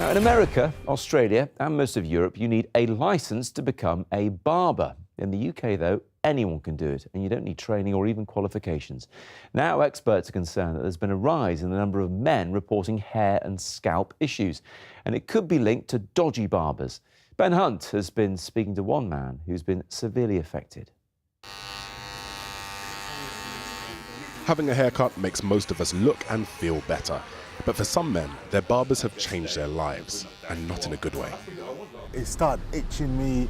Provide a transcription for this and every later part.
Now, in America, Australia and most of Europe, you need a licence to become a barber. In the UK, though, anyone can do it, and you don't need training or even qualifications. Now, experts are concerned that there's been a rise in the number of men reporting hair and scalp issues, and it could be linked to dodgy barbers. Ben Hunte has been speaking to one man who's been severely affected. Having a haircut makes most of us look and feel better. But for some men, their barbers have changed their lives, and not in a good way. It started itching me,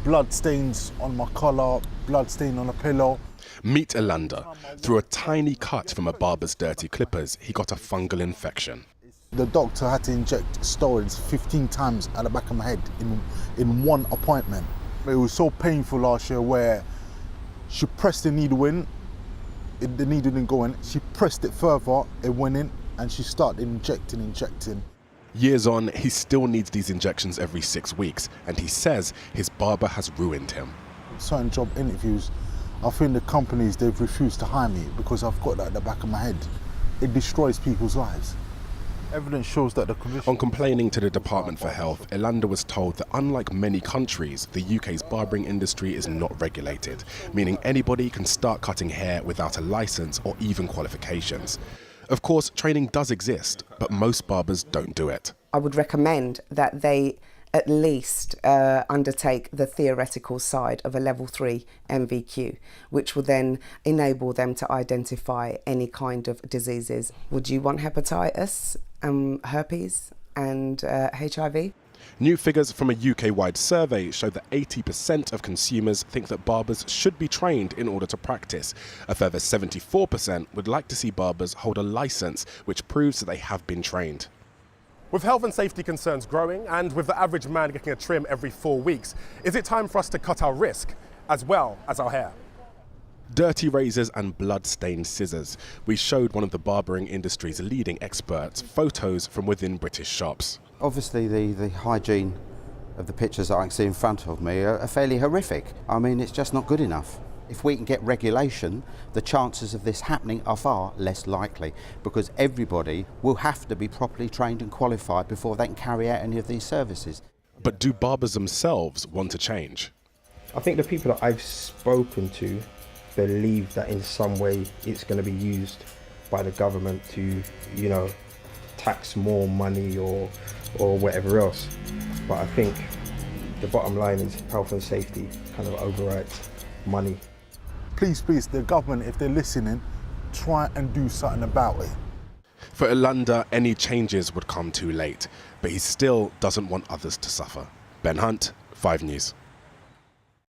blood stains on my collar, blood stain on a pillow. Meet Ilanda. Through a tiny cut from a barber's dirty clippers, he got a fungal infection. The doctor had to inject steroids 15 times at the back of my head in one appointment. It was so painful last year where she pressed the needle in, the needle didn't go in, she pressed it further, it went in, and she started injecting. Years on, he still needs these injections every 6 weeks, and he says his barber has ruined him. Certain job interviews, I think the companies, they've refused to hire me because I've got that at the back of my head. It destroys people's lives. Evidence shows that the condition... On complaining to the Department for Health, Ilanda was told that unlike many countries, the UK's barbering industry is not regulated, meaning anybody can start cutting hair without a licence or even qualifications. Of course, training does exist, but most barbers don't do it. I would recommend that they at least undertake the theoretical side of a level 3 MVQ, which will then enable them to identify any kind of diseases. Would you want hepatitis, herpes and HIV? New figures from a UK-wide survey show that 80% of consumers think that barbers should be trained in order to practice. A further 74% would like to see barbers hold a licence, which proves that they have been trained. With health and safety concerns growing, and with the average man getting a trim every 4 weeks, is it time for us to cut our risk, as well as our hair? Dirty razors and blood-stained scissors. We showed one of the barbering industry's leading experts photos from within British shops. Obviously the hygiene of the pictures that I can see in front of me are fairly horrific. I mean, it's just not good enough. If we can get regulation, the chances of this happening are far less likely, because everybody will have to be properly trained and qualified before they can carry out any of these services. But do barbers themselves want to change? I think the people that I've spoken to believe that in some way it's going to be used by the government to, you know, tax more money or whatever else. But I think the bottom line is health and safety kind of overrides money. Please, the government, if they're listening, try and do something about it. For Ilanda, any changes would come too late, but he still doesn't want others to suffer. Ben Hunte, 5 News.